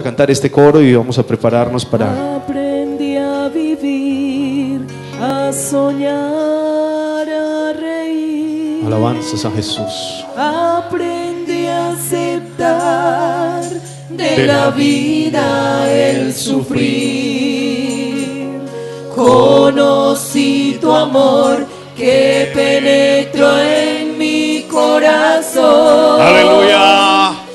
cantar este coro y vamos a prepararnos para... Aprendí a vivir, a soñar, a reír. Alabanzas a Jesús. Aprendí a aceptar de la vida el sufrir. Conocí tu amor que penetró en mi corazón. ¡Aleluya!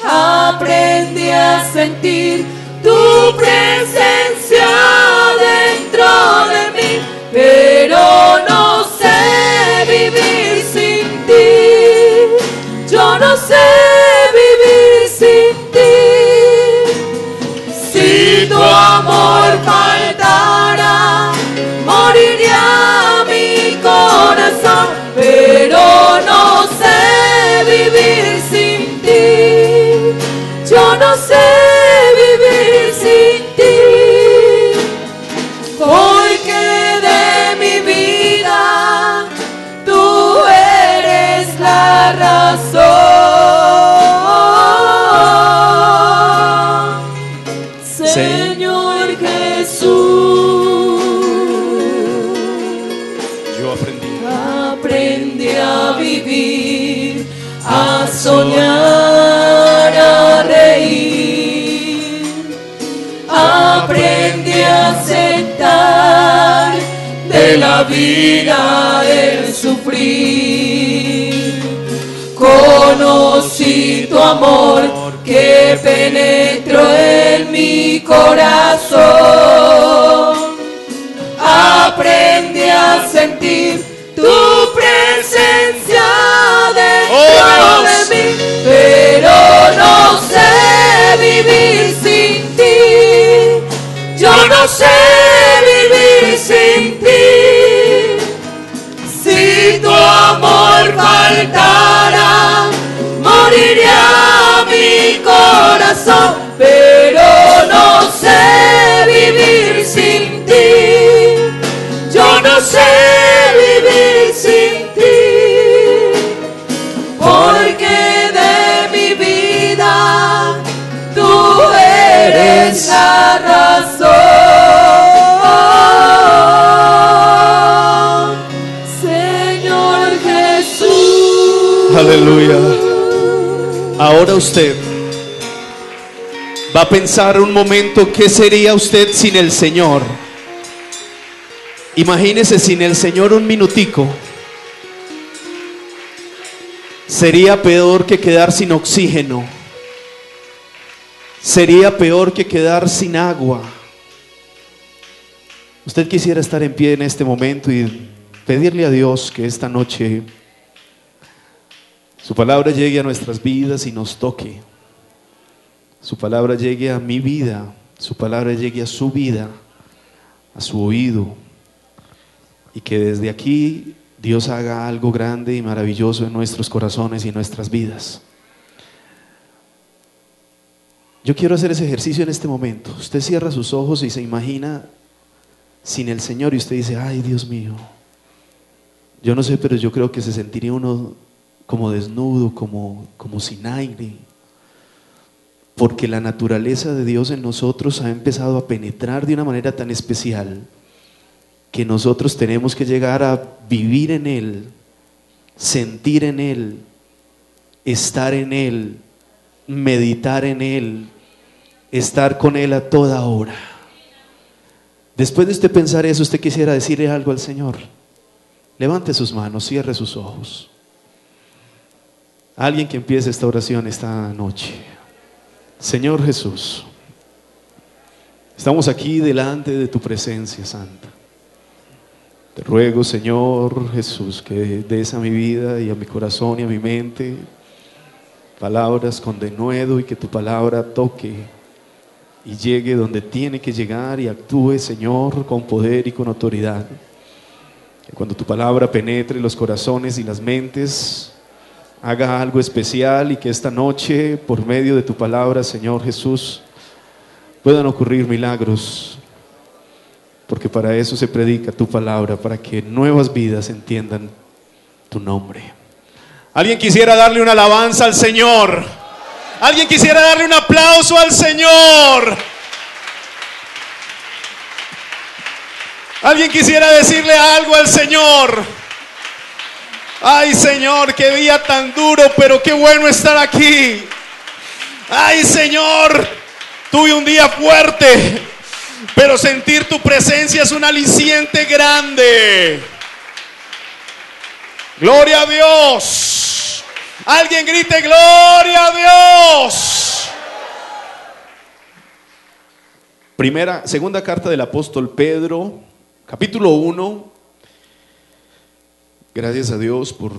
Aprendí a sentir tu presencia dentro de mí, pero no sé vivir sin ti. Yo no sé vivir sin ti. Si tu amor faltara, moriría mi corazón, pero no sé vivir sin ti. Yo no sé vivir sin ti, porque de mi vida tú eres la razón, Señor Jesús. Yo Aprendí a vivir, a soñar, a reír. Aprendí a aceptar de la vida el sufrir. Conocí tu amor que penetró en mi corazón. Aprendí a sentir tu presencia dentro de mí, pero no sé vivir sin ti. Yo no sé vivir sin ti. Si tu amor faltara, moriría mi corazón, pero no sé vivir sin ti. Yo no sé vivir sin ti, porque de mi vida tú eres la razón, Señor Jesús. Aleluya. Ahora usted va a pensar un momento, ¿qué sería usted sin el Señor? Imagínese sin el Señor un minutico. Sería peor que quedar sin oxígeno. Sería peor que quedar sin agua. Usted quisiera estar en pie en este momento y pedirle a Dios que esta noche su palabra llegue a nuestras vidas y nos toque. Su palabra llegue a mi vida, su palabra llegue a su vida, a su oído. Y que desde aquí Dios haga algo grande y maravilloso en nuestros corazones y en nuestras vidas. Yo quiero hacer ese ejercicio en este momento. Usted cierra sus ojos y se imagina sin el Señor y usted dice, ay Dios mío, yo no sé, pero yo creo que se sentiría uno como desnudo, como sin aire, porque la naturaleza de Dios en nosotros ha empezado a penetrar de una manera tan especial que nosotros tenemos que llegar a vivir en Él, sentir en Él, estar en Él, meditar en Él, estar con Él a toda hora. Después de usted pensar eso, usted quisiera decirle algo al Señor. Levante sus manos, cierre sus ojos. Alguien que empiece esta oración esta noche. Señor Jesús, estamos aquí delante de tu presencia santa. Te ruego, Señor Jesús, que des a mi vida y a mi corazón y a mi mente palabras con denuedo y que tu palabra toque y llegue donde tiene que llegar y actúe, Señor, con poder y con autoridad. Que cuando tu palabra penetre los corazones y las mentes, haga algo especial y que esta noche, por medio de tu palabra, Señor Jesús, puedan ocurrir milagros. Porque para eso se predica tu palabra, para que nuevas vidas entiendan tu nombre. ¿Alguien quisiera darle una alabanza al Señor? Alguien quisiera darle un aplauso al Señor. Alguien quisiera decirle algo al Señor. Ay, Señor, qué día tan duro, pero qué bueno estar aquí. Ay, Señor, tuve un día fuerte, pero sentir tu presencia es un aliciente grande. Gloria a Dios. Alguien grite gloria a Dios. Segunda carta del apóstol Pedro, capítulo 1. Gracias a Dios por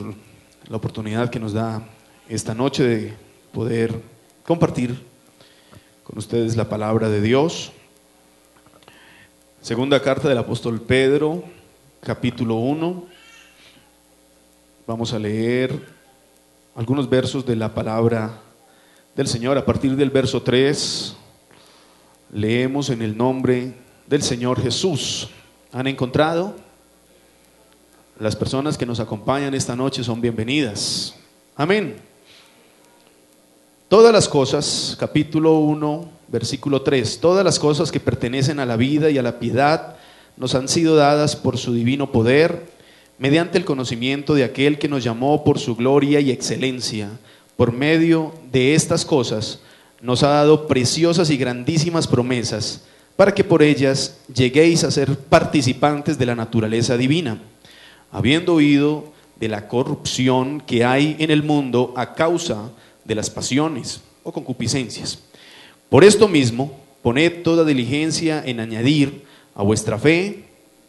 la oportunidad que nos da esta noche de poder compartir con ustedes la palabra de Dios. Segunda carta del apóstol Pedro, capítulo 1. Vamos a leer algunos versos de la palabra del Señor. A partir del verso 3, leemos en el nombre del Señor Jesús. ¿Han encontrado? Las personas que nos acompañan esta noche son bienvenidas. Amén. Todas las cosas, capítulo 1, versículo 3, todas las cosas que pertenecen a la vida y a la piedad nos han sido dadas por su divino poder, mediante el conocimiento de aquel que nos llamó por su gloria y excelencia. Por medio de estas cosas nos ha dado preciosas y grandísimas promesas, para que por ellas lleguéis a ser participantes de la naturaleza divina, habiendo oído de la corrupción que hay en el mundo a causa de las pasiones o concupiscencias. Por esto mismo, poned toda diligencia en añadir a vuestra fe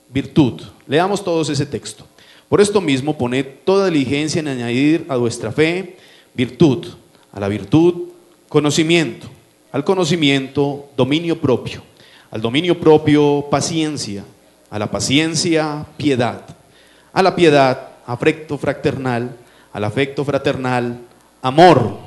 virtud. Leamos todos ese texto. Por esto mismo, poned toda diligencia en añadir a vuestra fe virtud, a la virtud conocimiento, al conocimiento dominio propio, al dominio propio paciencia, a la paciencia piedad, a la piedad afecto fraternal, al afecto fraternal amor.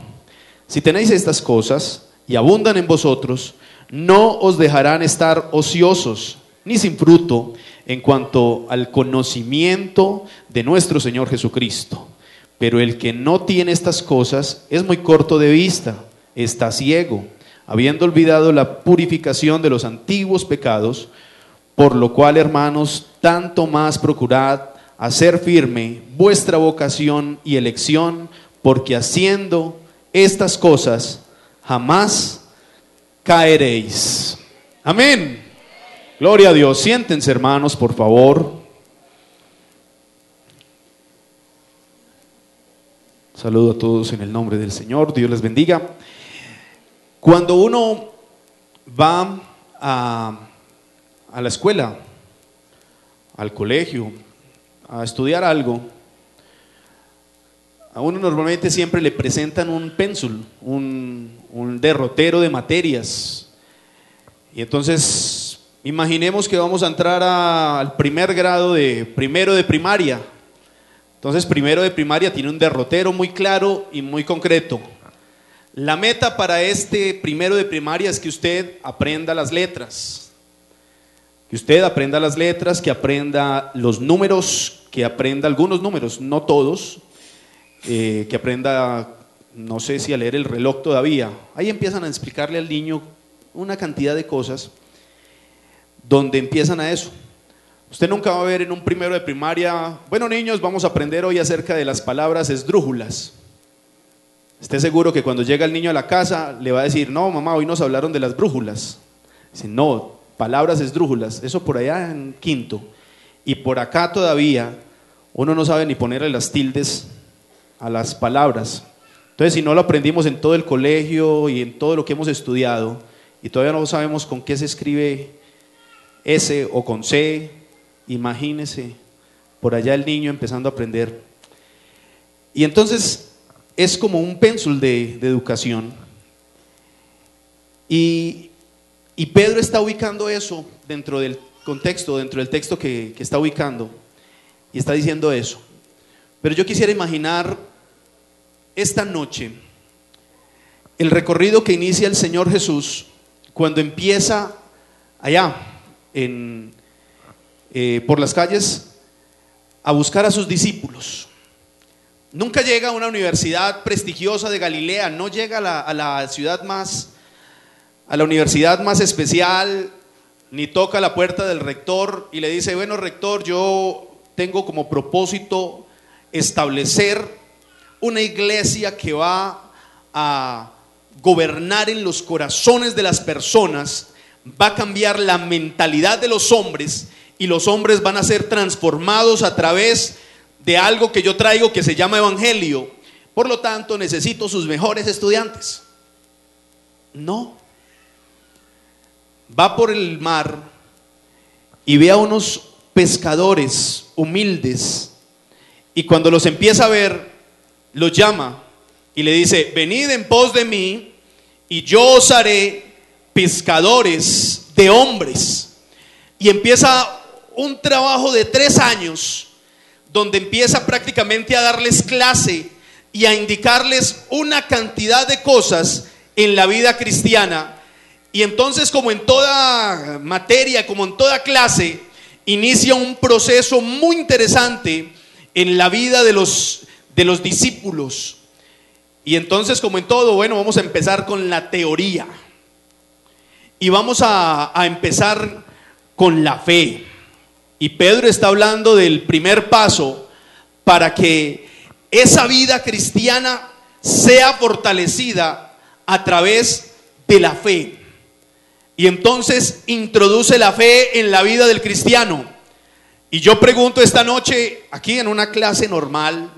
Si tenéis estas cosas y abundan en vosotros, no os dejarán estar ociosos ni sin fruto en cuanto al conocimiento de nuestro Señor Jesucristo. Pero el que no tiene estas cosas es muy corto de vista, está ciego, habiendo olvidado la purificación de los antiguos pecados, por lo cual, hermanos, tanto más procurad hacer firme vuestra vocación y elección, porque haciendo estas cosas jamás caeréis. Amén. Gloria a Dios. Siéntense, hermanos, por favor. Saludo a todos en el nombre del Señor. Dios les bendiga. Cuando uno va a la escuela, al colegio, a estudiar algo, a uno normalmente siempre le presentan un pénsul, un derrotero de materias. Y entonces, imaginemos que vamos a entrar al primer grado de primero de primaria. Entonces, primero de primaria tiene un derrotero muy claro y muy concreto. La meta para este primero de primaria es que usted aprenda las letras. Que usted aprenda las letras, que aprenda los números, que aprenda algunos números, no todos, que aprenda, no sé si a leer el reloj todavía. Ahí empiezan a explicarle al niño una cantidad de cosas donde empiezan a eso. Usted nunca va a ver en un primero de primaria, bueno niños, vamos a aprender hoy acerca de las palabras esdrújulas. Esté seguro que cuando llega el niño a la casa le va a decir, no mamá, hoy nos hablaron de las brújulas. Dice, no, palabras esdrújulas, eso por allá en quinto. Y por acá todavía uno no sabe ni ponerle las tildes a las palabras. Entonces, si no lo aprendimos en todo el colegio y en todo lo que hemos estudiado, y todavía no sabemos con qué se escribe S o con C, imagínese por allá el niño empezando a aprender. Y entonces es como un pénsul de educación. Y Pedro está ubicando eso dentro del contexto, dentro del texto que está ubicando, y está diciendo eso. Pero yo quisiera imaginar esta noche el recorrido que inicia el Señor Jesús cuando empieza allá por las calles a buscar a sus discípulos nunca llega a una universidad prestigiosa de Galilea, no llega a la universidad más especial, ni toca la puerta del rector y le dice: bueno, rector, yo tengo como propósito establecer una iglesia que va a gobernar en los corazones de las personas, va a cambiar la mentalidad de los hombres y los hombres van a ser transformados a través de algo que yo traigo que se llama evangelio. Por lo tanto, necesito sus mejores estudiantes. No. Va por el mar y ve a unos pescadores humildes y cuando los empieza a ver, los llama y le dice: venid en pos de mí y yo os haré pescadores de hombres. Y empieza un trabajo de 3 años donde empieza prácticamente a darles clase y a indicarles una cantidad de cosas en la vida cristiana. Y entonces, como en toda materia, como en toda clase, inicia un proceso muy interesante en la vida de los discípulos. Y entonces, como en todo, bueno, vamos a empezar con la teoría. Y vamos a empezar con la fe. Y Pedro está hablando del primer paso para que esa vida cristiana sea fortalecida a través de la fe. Y entonces introduce la fe en la vida del cristiano. Y yo pregunto esta noche, aquí en una clase normal,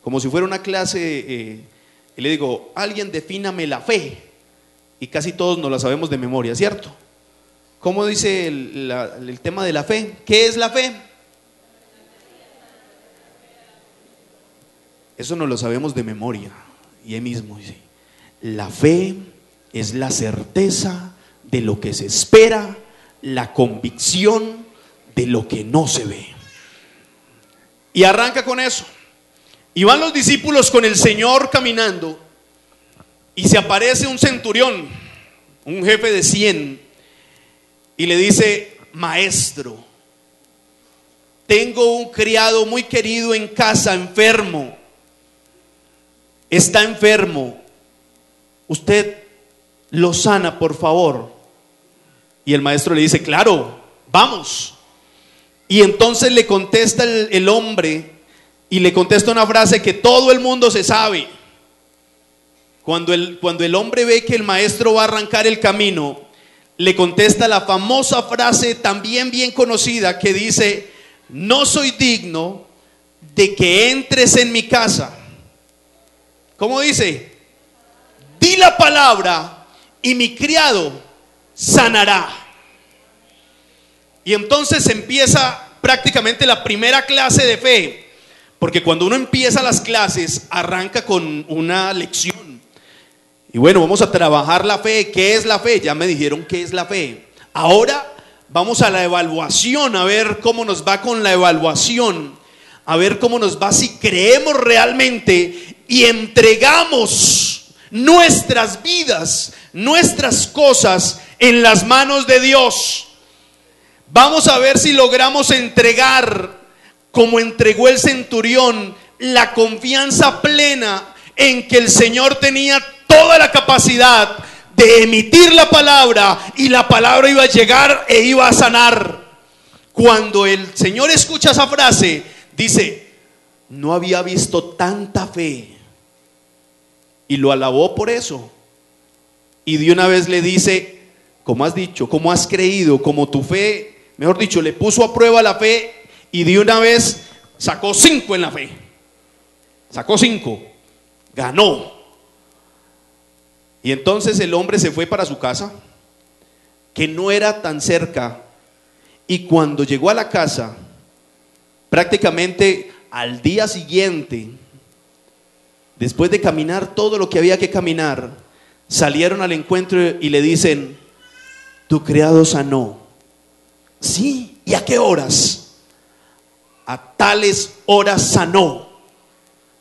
como si fuera una clase, y le digo: alguien defíname la fe. Y casi todos nos la sabemos de memoria, ¿cierto? ¿Cómo dice el tema de la fe? ¿Qué es la fe? Eso nos lo sabemos de memoria. Y ahí mismo dice: la fe es la certeza de lo que se espera, la convicción de lo que no se ve. Y arranca con eso. Y van los discípulos con el Señor caminando y se aparece un centurión, un jefe de 100, y le dice: maestro, tengo un criado muy querido en casa, enfermo, está enfermo, usted lo sana, por favor. Y el maestro le dice: claro, vamos. Y entonces le contesta el hombre, y le contesta una frase que todo el mundo se sabe. Cuando el hombre ve que el maestro va a arrancar el camino, le contesta la famosa frase también bien conocida que dice: no soy digno de que entres en mi casa. ¿Cómo dice? Di la palabra y mi criado sanará. Y entonces empieza prácticamente la primera clase de fe, porque cuando uno empieza las clases arranca con una lección. Y bueno, vamos a trabajar la fe. ¿Qué es la fe? Ya me dijeron qué es la fe. Ahora vamos a la evaluación, a ver cómo nos va con la evaluación, a ver cómo nos va si creemos realmente y entregamos nuestras vidas, nuestras cosas en las manos de Dios. Vamos a ver si logramos entregar, como entregó el centurión, la confianza plena en que el Señor tenía toda la capacidad de emitir la palabra y la palabra iba a llegar e iba a sanar. Cuando el Señor escucha esa frase, dice: no había visto tanta fe, y lo alabó por eso. Y de una vez le dice: como has dicho, como has creído, como tu fe, mejor dicho, le puso a prueba la fe, y de una vez sacó 5 en la fe. Sacó 5, ganó. Y entonces el hombre se fue para su casa, que no era tan cerca. Y cuando llegó a la casa, prácticamente al día siguiente, después de caminar todo lo que había que caminar, salieron al encuentro y le dicen: tu criado sanó. Sí, ¿y a qué horas? A tales horas sanó.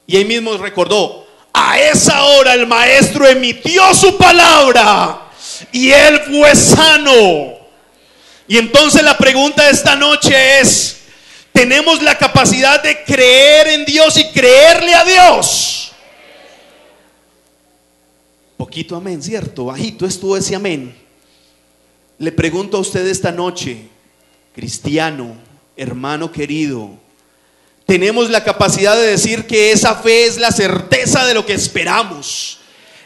Y ahí mismo recordó: a esa hora el maestro emitió su palabra y él fue sano. Y entonces la pregunta de esta noche es: Tenemos la capacidad de creer en Dios y creerle a Dios. Poquito amén, ¿cierto? Bajito estuvo ese amén. Le pregunto a usted esta noche, cristiano, hermano querido, tenemos la capacidad de decir que esa fe es la certeza de lo que esperamos.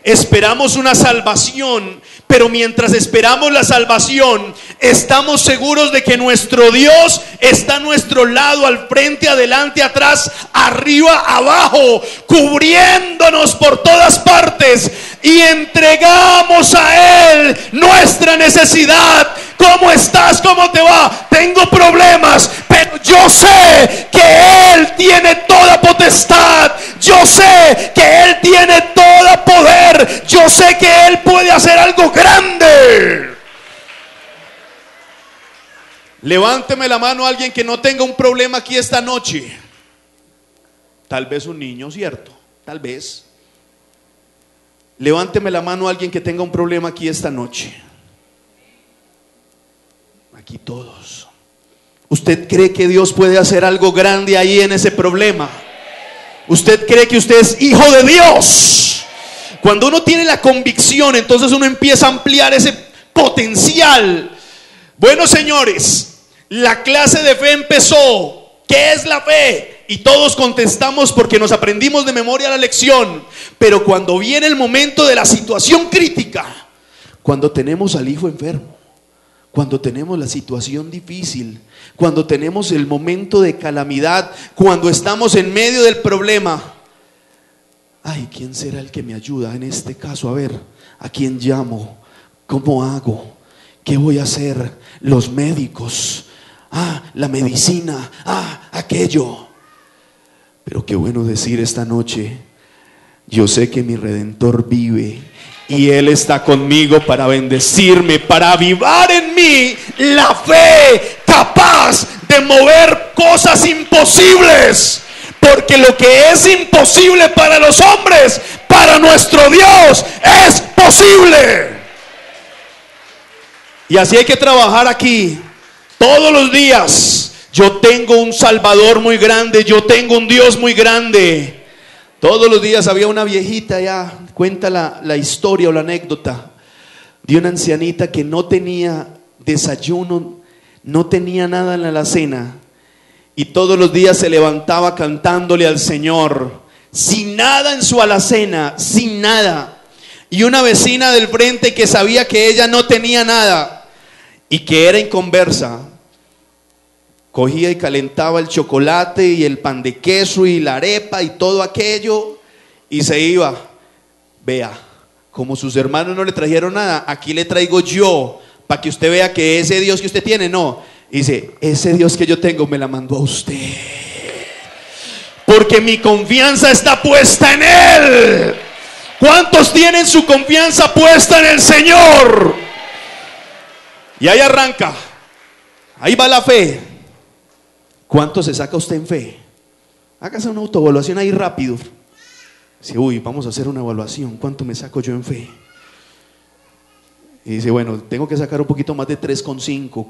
Esperamos una salvación, pero mientras esperamos la salvación, estamos seguros de que nuestro Dios está a nuestro lado, al frente, adelante, atrás, arriba, abajo, cubriéndonos por todas partes, y entregamos a Él nuestra necesidad. ¿Cómo estás? ¿Cómo te va? Tengo problemas, pero yo sé que Él tiene toda potestad. Yo sé que Él tiene todo poder. Yo sé que Él puede hacer algo grande. Levánteme la mano a alguien que no tenga un problema aquí esta noche. Tal vez un niño, ¿cierto? Tal vez. Levánteme la mano a alguien que tenga un problema aquí esta noche. Aquí todos. ¿Usted cree que Dios puede hacer algo grande ahí en ese problema? ¿Usted cree que usted es hijo de Dios? Cuando uno tiene la convicción, entonces uno empieza a ampliar ese potencial. Bueno, señores, la clase de fe empezó. ¿Qué es la fe? Y todos contestamos porque nos aprendimos de memoria la lección. Pero cuando viene el momento de la situación crítica, cuando tenemos al hijo enfermo, cuando tenemos la situación difícil, cuando tenemos el momento de calamidad, cuando estamos en medio del problema, ay, ¿quién será el que me ayuda en este caso? A ver, ¿a quién llamo? ¿Cómo hago? ¿Qué voy a hacer? Los médicos, la medicina, aquello. Pero qué bueno decir esta noche, yo sé que mi Redentor vive y Él está conmigo para bendecirme, para avivar en mí la fe capaz de mover cosas imposibles. Porque lo que es imposible para los hombres, para nuestro Dios es posible. Y así hay que trabajar aquí todos los días. Yo tengo un Salvador muy grande, yo tengo un Dios muy grande. Todos los días había una viejita, ya cuenta la historia o la anécdota de una ancianita que no tenía desayuno, no tenía nada en la alacena, y todos los días se levantaba cantándole al Señor, sin nada en su alacena, sin nada. Y una vecina del frente que sabía que ella no tenía nada y que era inconversa, cogía y calentaba el chocolate y el pan de queso y la arepa y todo aquello y se iba. Vea, como sus hermanos no le trajeron nada, aquí le traigo yo, para que usted vea que ese Dios que usted tiene, no. Dice, ese Dios que yo tengo me la mandó a usted, porque mi confianza está puesta en Él. ¿Cuántos tienen su confianza puesta en el Señor? Y ahí arranca, ahí va la fe. ¿Cuánto se saca usted en fe? Hágase una autoevaluación ahí rápido. Dice, uy, vamos a hacer una evaluación. ¿Cuánto me saco yo en fe? Y dice, bueno, tengo que sacar un poquito más de 3,5,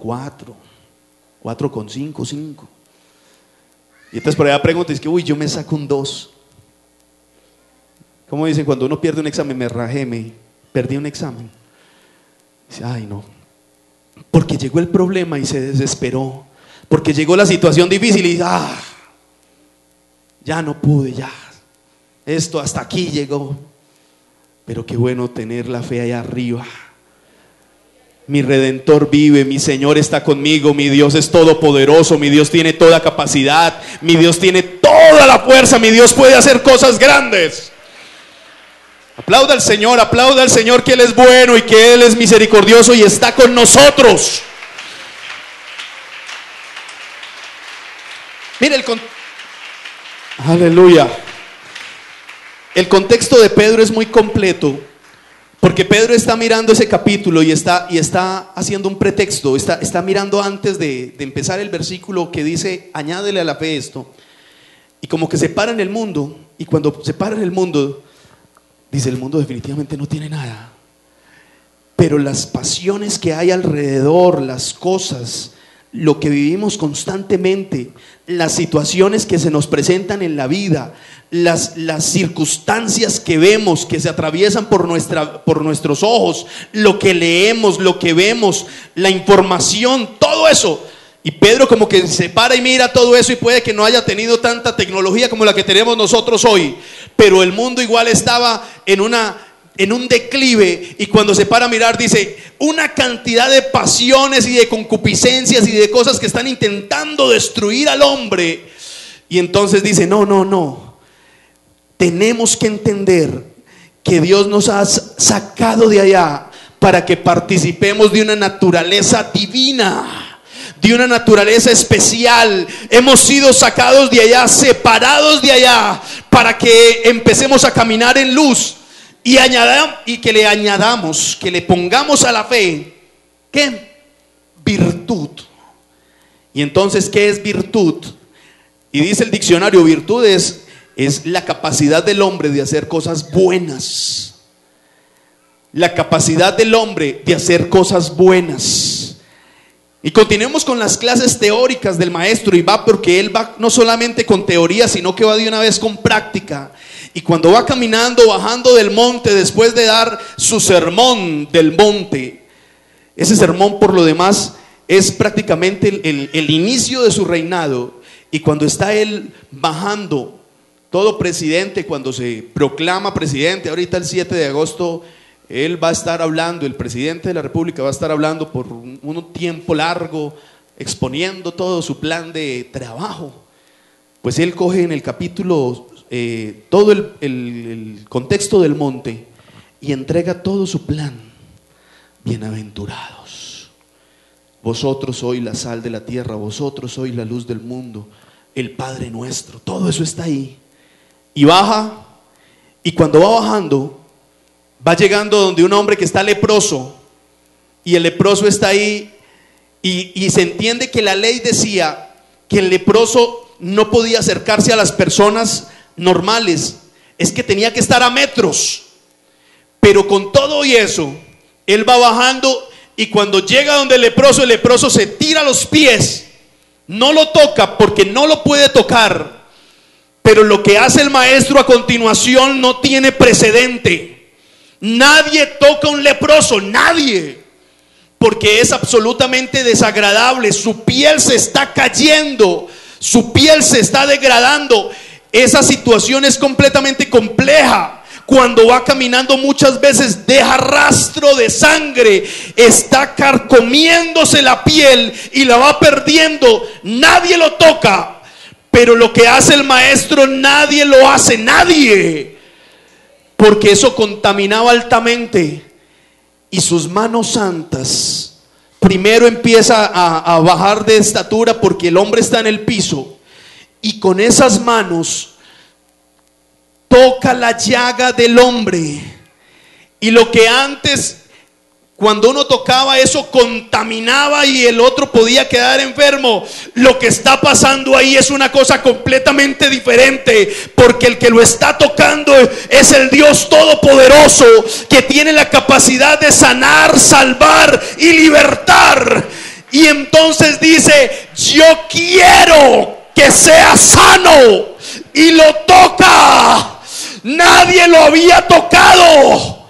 4,5, 5. Y entonces por allá pregunta, es que uy, yo me saco un 2. ¿Cómo dicen cuando uno pierde un examen? Me rajé, perdí un examen. Dice, ay no, porque llegó el problema y se desesperó. Porque llegó la situación difícil y ya no pude, ya. Esto hasta aquí llegó. Pero qué bueno tener la fe allá arriba. Mi Redentor vive, mi Señor está conmigo, mi Dios es todopoderoso, mi Dios tiene toda capacidad, mi Dios tiene toda la fuerza, mi Dios puede hacer cosas grandes. Aplauda al Señor que Él es bueno y que Él es misericordioso y está con nosotros. Mire aleluya. El contexto de Pedro es muy completo, porque Pedro está mirando ese capítulo y está haciendo un pretexto, está mirando antes de empezar el versículo que dice, añádele a la fe esto, y como que se para en el mundo, y cuando se para en el mundo, dice, el mundo definitivamente no tiene nada, pero las pasiones que hay alrededor, las cosas, lo que vivimos constantemente, las situaciones que se nos presentan en la vida, las circunstancias que vemos, que se atraviesan por nuestros ojos, lo que leemos, lo que vemos, la información, todo eso. Y Pedro como que se para y mira todo eso, y puede que no haya tenido tanta tecnología como la que tenemos nosotros hoy, pero el mundo igual estaba en un declive, y cuando se para a mirar dice una cantidad de pasiones y de concupiscencias y de cosas que están intentando destruir al hombre. Y entonces dice no, tenemos que entender que Dios nos ha sacado de allá para que participemos de una naturaleza divina, de una naturaleza especial. Hemos sido sacados de allá, separados de allá, para que empecemos a caminar en luz. Y que le añadamos, que le pongamos a la fe, ¿qué? Virtud. Y entonces, ¿qué es virtud? Y dice el diccionario, virtud es la capacidad del hombre de hacer cosas buenas. La capacidad del hombre de hacer cosas buenas. Y continuemos con las clases teóricas del maestro, y va porque él va no solamente con teoría, sino que va de una vez con práctica. Y cuando va caminando, bajando del monte, después de dar su sermón del monte, ese sermón por lo demás es prácticamente el inicio de su reinado. Y cuando está él bajando, todo presidente, cuando se proclama presidente, ahorita el 7 de agosto, él va a estar hablando, el presidente de la República va a estar hablando por un tiempo largo, exponiendo todo su plan de trabajo. Pues él coge en el capítulo todo el contexto del monte y entrega todo su plan. Bienaventurados, vosotros sois la sal de la tierra, vosotros sois la luz del mundo, el Padre nuestro, todo eso está ahí. Y baja, y cuando va bajando, va llegando donde un hombre que está leproso, y el leproso está ahí, y se entiende que la ley decía que el leproso no podía acercarse a las personas normales, es que tenía que estar a metros. Pero con todo y eso, él va bajando, y cuando llega donde el leproso se tira a los pies, no lo toca porque no lo puede tocar. Pero lo que hace el maestro a continuación no tiene precedente. Nadie toca a un leproso, nadie, porque es absolutamente desagradable. Su piel se está cayendo, su piel se está degradando. Esa situación es completamente compleja. Cuando va caminando, muchas veces deja rastro de sangre, está carcomiéndose la piel y la va perdiendo. Nadie lo toca, pero lo que hace el maestro nadie lo hace, nadie, porque eso contaminaba altamente. Y sus manos santas primero empieza a bajar de estatura, porque el hombre está en el piso, y con esas manos toca la llaga del hombre. Y lo que antes, cuando uno tocaba eso, contaminaba y el otro podía quedar enfermo, lo que está pasando ahí es una cosa completamente diferente, porque el que lo está tocando es el Dios Todopoderoso, que tiene la capacidad de sanar, salvar y libertar. Y entonces dice: yo quiero que sea sano, y lo toca. Nadie lo había tocado.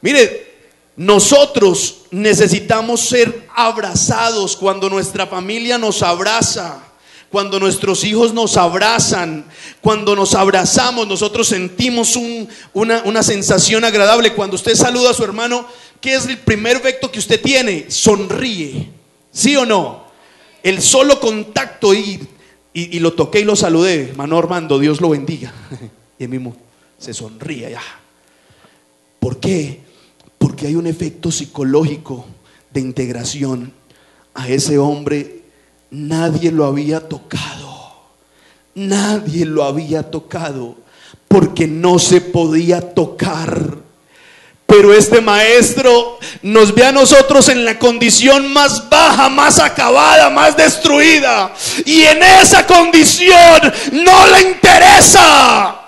Mire, nosotros necesitamos ser abrazados. Cuando nuestra familia nos abraza, cuando nuestros hijos nos abrazan, cuando nos abrazamos, nosotros sentimos una sensación agradable. Cuando usted saluda a su hermano, ¿qué es el primer efecto que usted tiene? Sonríe, ¿sí o no? El solo contacto, y lo toqué y lo saludé, hermano Armando, Dios lo bendiga, y él mismo se sonríe ya. ¿Por qué? Porque hay un efecto psicológico de integración. A ese hombre nadie lo había tocado, nadie lo había tocado, porque no se podía tocar. Pero este maestro nos ve a nosotros en la condición más baja, más acabada, más destruida, y en esa condición no le interesa.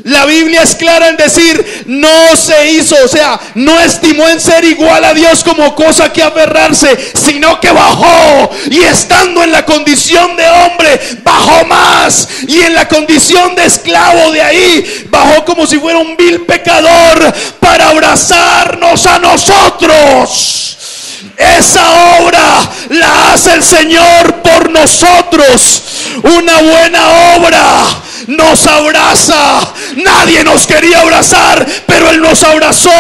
La Biblia es clara en decir, no se hizo, o sea, no estimó en ser igual a Dios como cosa que aferrarse, sino que bajó, y estando en la condición de hombre, bajó más, y en la condición de esclavo de ahí, bajó como si fuera un vil pecador para abrazarnos a nosotros. Esa obra la hace el Señor por nosotros. Una buena obra nos abraza. Nadie nos quería abrazar, pero Él nos abrazó.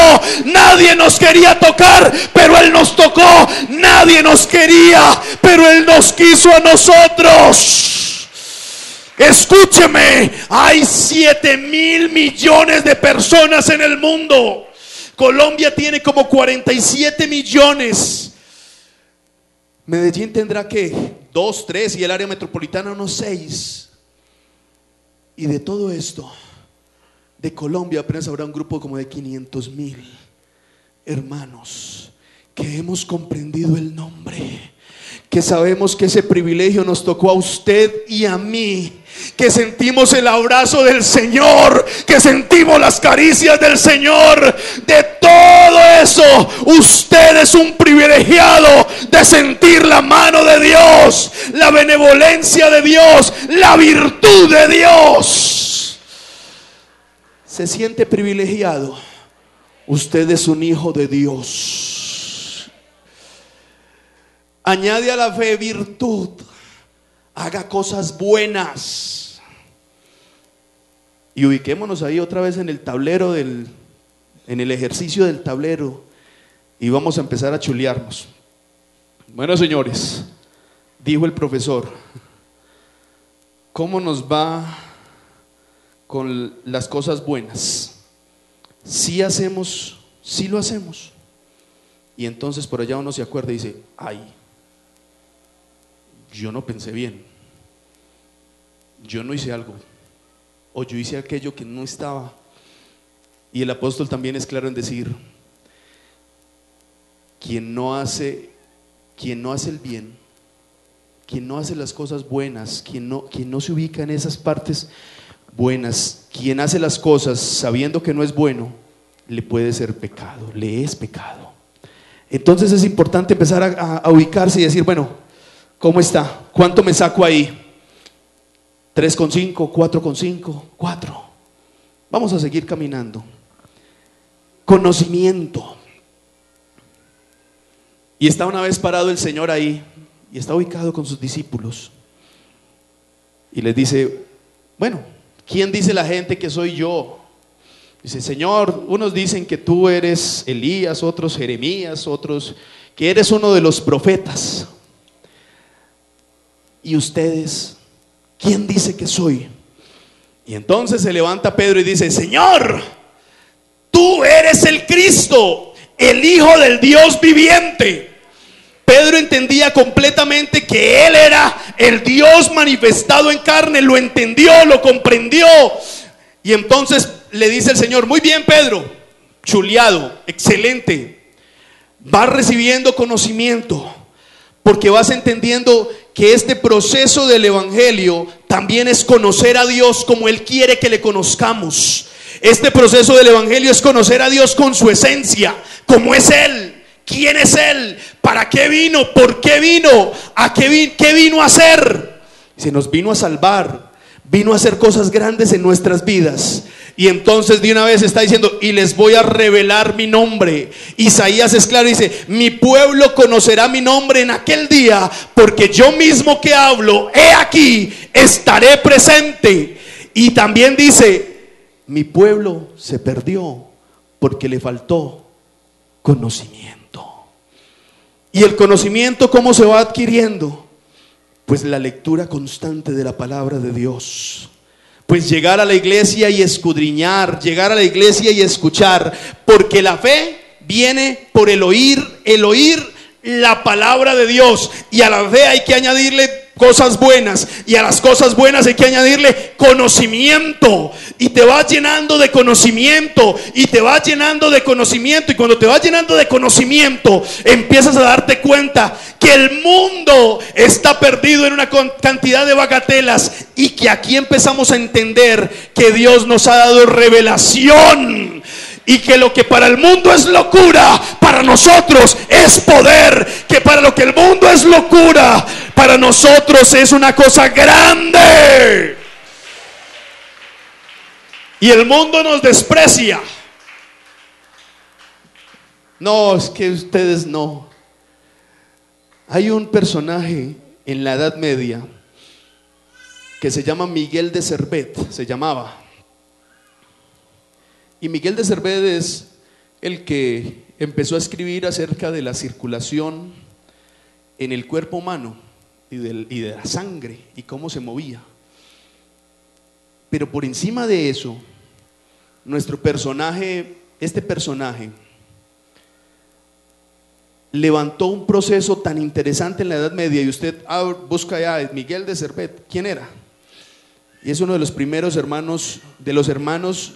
Nadie nos quería tocar, pero Él nos tocó. Nadie nos quería, pero Él nos quiso a nosotros. Escúcheme, hay 7,000 millones de personas en el mundo. Colombia tiene como 47 millones. Medellín tendrá que 2, 3 y el área metropolitana unos 6. Y de todo esto, de Colombia apenas habrá un grupo como de 500,000 hermanos que hemos comprendido el nombre, que sabemos que ese privilegio nos tocó a usted y a mí, que sentimos el abrazo del Señor, que sentimos las caricias del Señor. De todo eso, usted es un privilegiado de sentir la mano de Dios, la benevolencia de Dios, la virtud de Dios. Se siente privilegiado. Usted es un hijo de Dios. Añade a la fe virtud. Haga cosas buenas. Y ubiquémonos ahí otra vez en el tablero en el ejercicio del tablero. Y vamos a empezar a chulearnos. Bueno, señores, dijo el profesor, ¿cómo nos va con las cosas buenas? ¿Sí hacemos? ¿Sí lo hacemos? Y entonces por allá uno se acuerda y dice, ay, yo no pensé bien, yo no hice algo, o yo hice aquello que no estaba. Y el apóstol también es claro en decir, quien no hace el bien, quien no hace las cosas buenas, quien no se ubica en esas partes buenas, quien hace las cosas sabiendo que no es bueno, le puede ser pecado, le es pecado. Entonces es importante empezar a ubicarse y decir, bueno, ¿cómo está? ¿Cuánto me saco ahí? 3,5, 4,5, 4. Vamos a seguir caminando. Conocimiento. Y está una vez parado el Señor ahí, y está ubicado con sus discípulos, y les dice, bueno, ¿quién dice la gente que soy yo? Dice, Señor, unos dicen que tú eres Elías, otros Jeremías, otros que eres uno de los profetas. ¿Y ustedes? ¿Quién dice que soy? Y entonces se levanta Pedro y dice, Señor, tú eres el Cristo, el Hijo del Dios viviente. Pedro entendía completamente que Él era el Dios manifestado en carne, lo entendió, lo comprendió. Y entonces le dice el Señor, muy bien Pedro, chuleado, excelente, vas recibiendo conocimiento, porque vas entendiendo que este proceso del evangelio también es conocer a Dios como Él quiere que le conozcamos. Este proceso del evangelio es conocer a Dios con su esencia, como es Él. ¿Quién es Él? ¿Para qué vino? ¿Por qué vino? ¿Qué vino a hacer? Se nos vino a salvar, vino a hacer cosas grandes en nuestras vidas. Y entonces de una vez está diciendo, y les voy a revelar mi nombre. Isaías es claro, dice, mi pueblo conocerá mi nombre en aquel día, porque yo mismo que hablo, he aquí, estaré presente. Y también dice, mi pueblo se perdió porque le faltó conocimiento. ¿Y el conocimiento cómo se va adquiriendo? Pues la lectura constante de la palabra de Dios. Pues llegar a la iglesia y escudriñar, llegar a la iglesia y escuchar, porque la fe viene por el oír la palabra de Dios. Y a la fe hay que añadirle cosas buenas, y a las cosas buenas hay que añadirle conocimiento, y te vas llenando de conocimiento, y te vas llenando de conocimiento, y cuando te vas llenando de conocimiento empiezas a darte cuenta que el mundo está perdido en una cantidad de bagatelas, y que aquí empezamos a entender que Dios nos ha dado revelación, y que lo que para el mundo es locura, para nosotros es poder. Que para lo que el mundo es locura, para nosotros es una cosa grande. Y el mundo nos desprecia. No, es que ustedes no. Hay un personaje en la Edad Media que se llama Miguel de Servet, se llamaba. Y Miguel de Servet es el que empezó a escribir acerca de la circulación en el cuerpo humano y de la sangre y cómo se movía. Pero por encima de eso, nuestro personaje, este personaje, levantó un proceso tan interesante en la Edad Media. Y usted busca ya Miguel de Servet, ¿quién era? Y es uno de los primeros hermanos, de los hermanos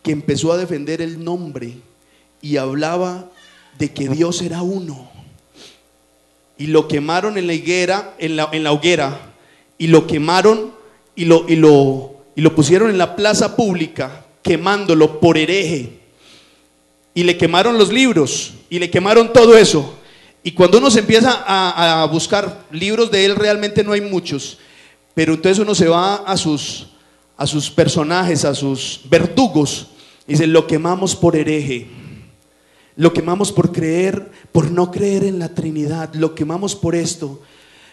que empezó a defender el nombre y hablaba de que Dios era uno. Y lo quemaron en la higuera, en la hoguera, y lo quemaron y lo pusieron en la plaza pública, quemándolo por hereje. Y le quemaron los libros y le quemaron todo eso. Y cuando uno se empieza a buscar libros de él, realmente no hay muchos, pero entonces uno se va a sus personajes, a sus verdugos. Dice, lo quemamos por hereje, lo quemamos por no creer en la Trinidad, lo quemamos por esto.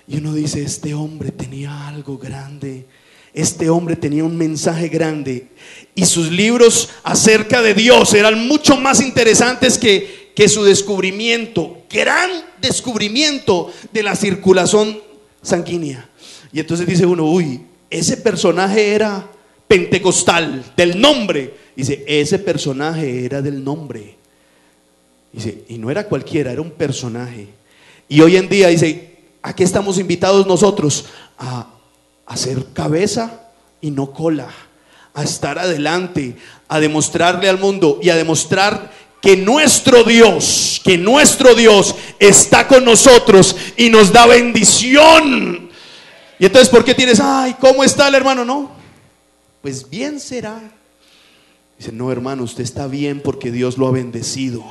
Y uno dice, este hombre tenía algo grande, este hombre tenía un mensaje grande, y sus libros acerca de Dios eran mucho más interesantes que su descubrimiento, gran descubrimiento de la circulación sanguínea. Y entonces dice uno, uy, ese personaje era pentecostal, del nombre. Dice, ese personaje era del nombre. Dice, y no era cualquiera, era un personaje. Y hoy en día dice, ¿a qué estamos invitados nosotros? A hacer cabeza y no cola, a estar adelante, a demostrarle al mundo y a demostrar que nuestro Dios está con nosotros y nos da bendición. Y entonces, ¿por qué tienes, ay, ¿cómo está el hermano? No, pues bien será. Dice, no, hermano, usted está bien porque Dios lo ha bendecido.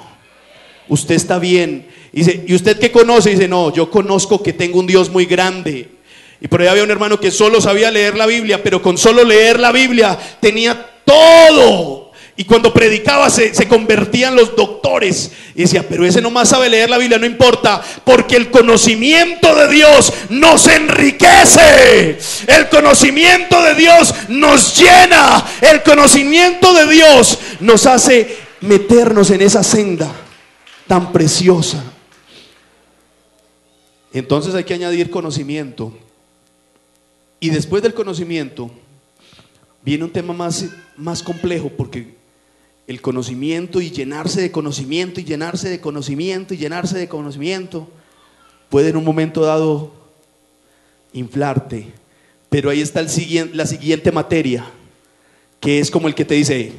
Usted está bien. Dice, ¿y usted qué conoce? Dice, no, yo conozco que tengo un Dios muy grande. Y por ahí había un hermano que solo sabía leer la Biblia, pero con solo leer la Biblia tenía todo. Y cuando predicaba se convertían los doctores. Y decía, pero ese nomás sabe leer la Biblia. No importa, porque el conocimiento de Dios nos enriquece. El conocimiento de Dios nos llena. El conocimiento de Dios nos hace meternos en esa senda tan preciosa. Entonces hay que añadir conocimiento. Y después del conocimiento viene un tema más complejo, porque el conocimiento y llenarse de conocimiento y llenarse de conocimiento y llenarse de conocimiento puede en un momento dado inflarte. Pero ahí está la siguiente materia, que es como el que te dice,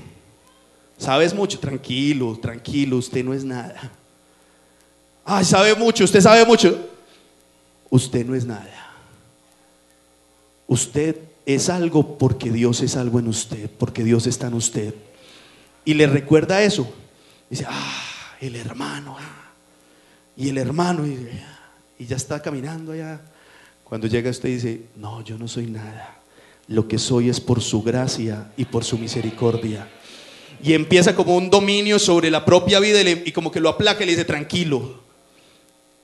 ¿sabes mucho? Tranquilo, tranquilo, usted no es nada. Ay, sabe mucho, usted sabe mucho. Usted no es nada. Usted es algo porque Dios es algo en usted, porque Dios está en usted. Y le recuerda eso. Dice, el hermano, y el hermano, y ya está caminando allá. Cuando llega usted dice, no, yo no soy nada. Lo que soy es por su gracia y por su misericordia. Y empieza como un dominio sobre la propia vida y como que lo aplaca y le dice, tranquilo.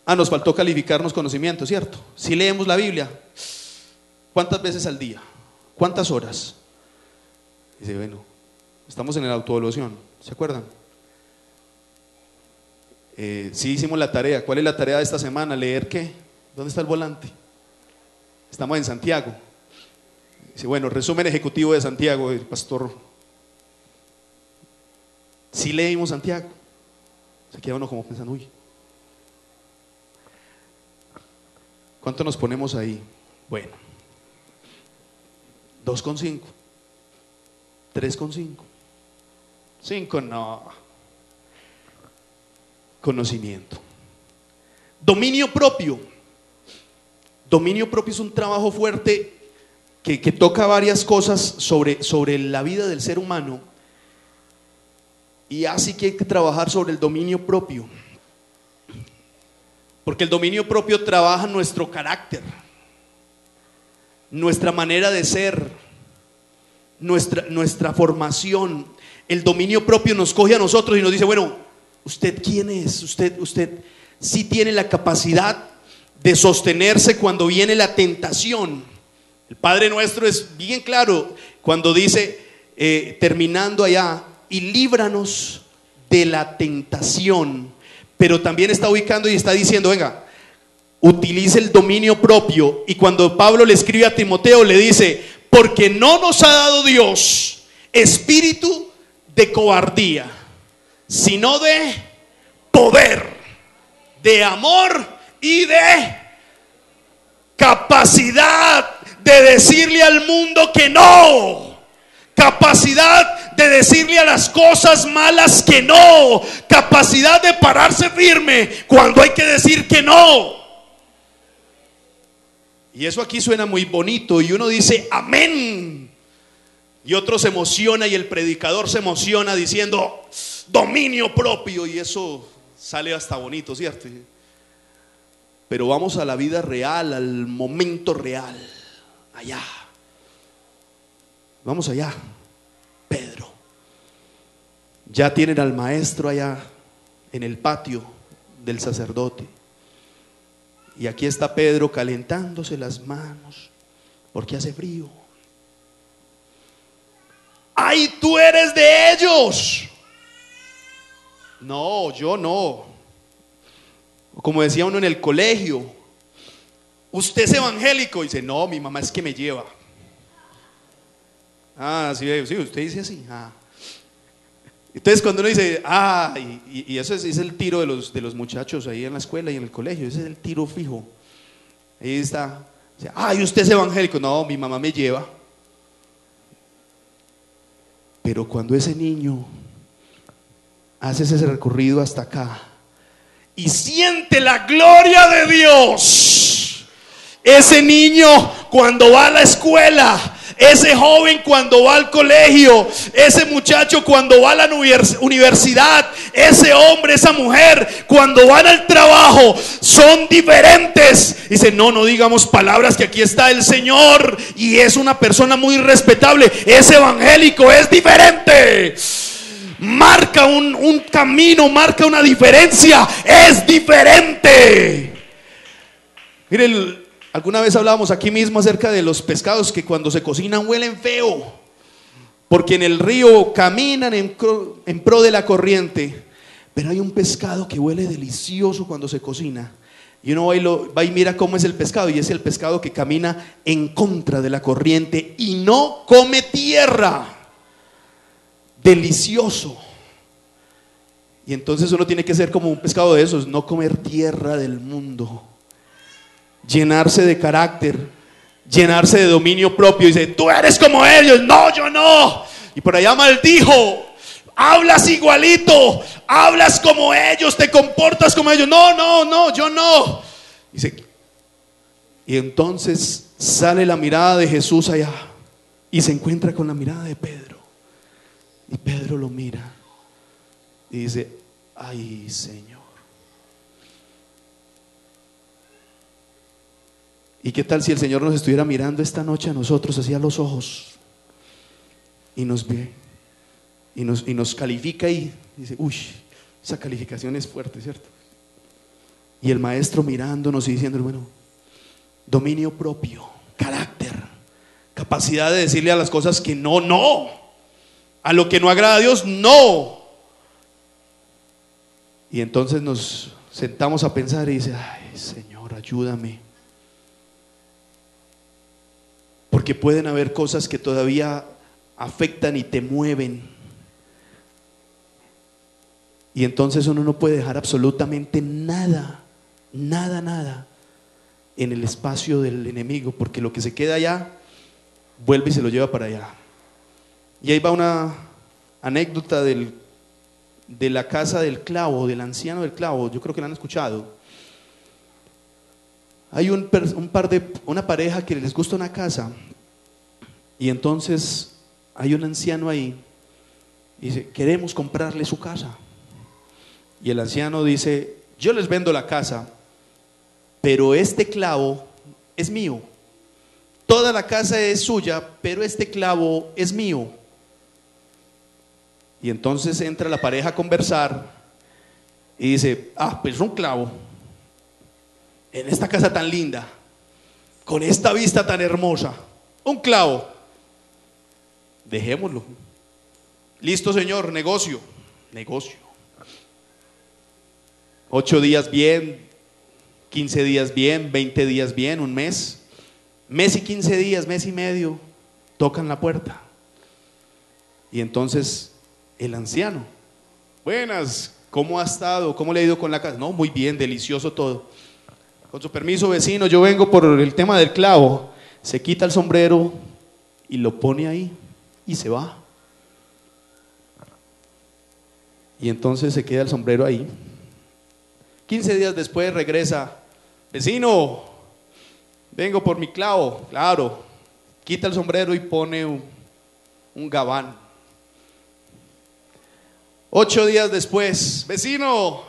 Nos faltó calificarnos conocimiento, ¿cierto? Si leemos la Biblia, ¿cuántas veces al día? ¿Cuántas horas? Dice, bueno, estamos en la autoevaluación, ¿se acuerdan? Sí hicimos la tarea. ¿Cuál es la tarea de esta semana? ¿Leer qué? ¿Dónde está el volante? Estamos en Santiago. Dice, bueno, resumen ejecutivo de Santiago, el pastor. Sí leímos Santiago. Se queda uno como pensando, uy, ¿cuánto nos ponemos ahí? Bueno, 2,5, 3,5, 5 no. Conocimiento. Dominio propio. Dominio propio es un trabajo fuerte que toca varias cosas sobre la vida del ser humano. Y así que hay que trabajar sobre el dominio propio. Porque el dominio propio trabaja nuestro carácter, nuestra manera de ser, nuestra formación. El dominio propio nos coge a nosotros y nos dice, bueno, ¿usted quién es? Usted sí tiene la capacidad de sostenerse cuando viene la tentación. El Padre Nuestro es bien claro cuando dice, terminando allá, y líbranos de la tentación. Pero también está ubicando y está diciendo, venga, utilice el dominio propio. Y cuando Pablo le escribe a Timoteo, le dice, porque no nos ha dado Dios espíritu de cobardía, sino de poder, de amor y de capacidad de decirle al mundo que no. Capacidad de decirle a las cosas malas que no. Capacidad de pararse firme cuando hay que decir que no. Y eso aquí suena muy bonito y uno dice amén. Y otro se emociona y el predicador se emociona diciendo dominio propio, y eso sale hasta bonito, ¿cierto? Pero vamos a la vida real, al momento real, allá. Vamos allá. Pedro. Ya tienen al maestro allá en el patio del sacerdote. Y aquí está Pedro calentándose las manos porque hace frío. ¡Ay, tú eres de ellos! No, yo no. Como decía uno en el colegio, usted es evangélico. Y dice, no, mi mamá es que me lleva. Ah, sí, usted dice así. Ah. Entonces cuando uno dice, y eso es el tiro de los muchachos ahí en la escuela y en el colegio, ese es el tiro fijo. Ahí está. Dice, y usted es evangélico. No, mi mamá me lleva. Pero cuando ese niño hace ese recorrido hasta acá y siente la gloria de Dios, ese niño cuando va a la escuela, ese joven cuando va al colegio, ese muchacho cuando va a la universidad, ese hombre, esa mujer cuando van al trabajo, son diferentes. Dice, no digamos palabras, que aquí está el Señor y es una persona muy respetable. Es evangélico, es diferente. Marca un camino, marca una diferencia, es diferente. Miren, alguna vez hablábamos aquí mismo acerca de los pescados que cuando se cocinan huelen feo, porque en el río caminan en pro de la corriente. Pero hay un pescado que huele delicioso cuando se cocina, y uno va y mira cómo es el pescado, y es el pescado que camina en contra de la corriente y no come tierra. Delicioso. Y entonces uno tiene que ser como un pescado de esos, no comer tierra del mundo, llenarse de carácter, llenarse de dominio propio. Y dice, tú eres como ellos. No, yo no. Y por allá maldijo, hablas igualito, hablas como ellos, te comportas como ellos. No, yo no. Dice, y entonces sale la mirada de Jesús allá y se encuentra con la mirada de Pedro. Y Pedro lo mira y dice, ay, Señor. ¿Y qué tal si el Señor nos estuviera mirando esta noche a nosotros hacia los ojos y nos ve y nos califica y dice, uy, esa calificación es fuerte, ¿cierto? Y el maestro mirándonos y diciendo, bueno, dominio propio, carácter, capacidad de decirle a las cosas que no, a lo que no agrada a Dios, no. Y entonces nos sentamos a pensar y dice, ay, Señor, ayúdame. Porque pueden haber cosas que todavía afectan y te mueven. Y entonces uno no puede dejar absolutamente nada en el espacio del enemigo, porque lo que se queda allá vuelve y se lo lleva para allá. Y ahí va una anécdota de la casa del clavo, del anciano del clavo. Yo creo que la han escuchado. Hay una pareja que les gusta una casa, y entonces hay un anciano ahí y dice: queremos comprarle su casa. Y el anciano dice: yo les vendo la casa, pero este clavo es mío. Toda la casa es suya, pero este clavo es mío. Y entonces entra la pareja a conversar y dice: pues un clavo en esta casa tan linda, con esta vista tan hermosa, un clavo, dejémoslo. Listo, señor, negocio. 8 días bien, 15 días bien, 20 días bien, un mes y 15 días, mes y medio, tocan la puerta. Y entonces el anciano: buenas, ¿cómo ha estado? ¿Cómo le ha ido con la casa? No, muy bien, delicioso todo. Con su permiso, vecino, yo vengo por el tema del clavo. Se quita el sombrero y lo pone ahí y se va. Y entonces se queda el sombrero ahí. 15 días después regresa: vecino, vengo por mi clavo. Claro, quita el sombrero y pone un gabán. 8 días después: vecino,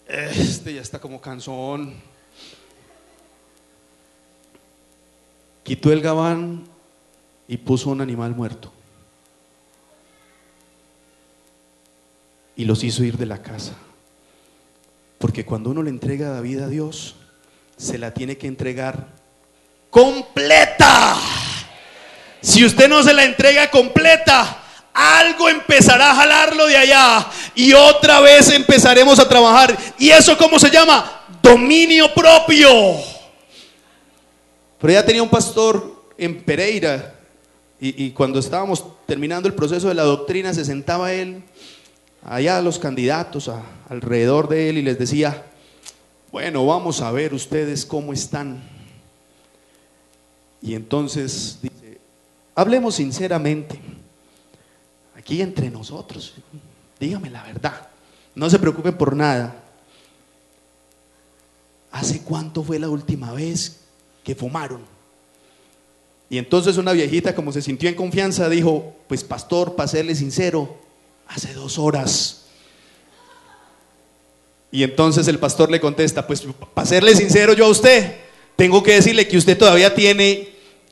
este ya está como cansón. Quitó el gabán y puso un animal muerto y los hizo ir de la casa. Porque cuando uno le entrega la vida a Dios, se la tiene que entregar completa. Si usted no se la entrega completa, algo empezará a jalarlo de allá y otra vez empezaremos a trabajar. ¿Y eso cómo se llama? Dominio propio. Pero ya tenía un pastor en Pereira y cuando estábamos terminando el proceso de la doctrina, se sentaba él allá, los candidatos alrededor de él, y les decía: bueno, vamos a ver ustedes cómo están. Y entonces dice: hablemos sinceramente, aquí entre nosotros, dígame la verdad, no se preocupen por nada. ¿Hace cuánto fue la última vez que fumaron? Y entonces una viejita, como se sintió en confianza, dijo: pues pastor, para serle sincero, hace 2 horas. Y entonces el pastor le contesta: pues para serle sincero yo a usted, tengo que decirle que usted todavía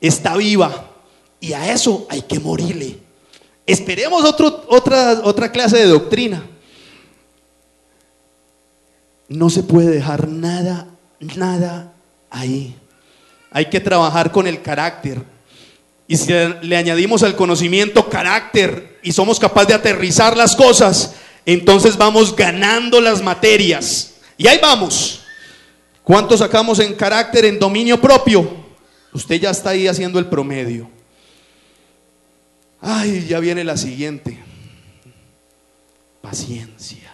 está viva, y a eso hay que morirle. Esperemos otra clase de doctrina. No se puede dejar nada ahí. Hay que trabajar con el carácter. Y si le añadimos al conocimiento carácter y somos capaces de aterrizar las cosas, entonces vamos ganando las materias. Y ahí vamos. ¿Cuánto sacamos en carácter, en dominio propio? Usted ya está ahí haciendo el promedio. Ya viene la siguiente: paciencia.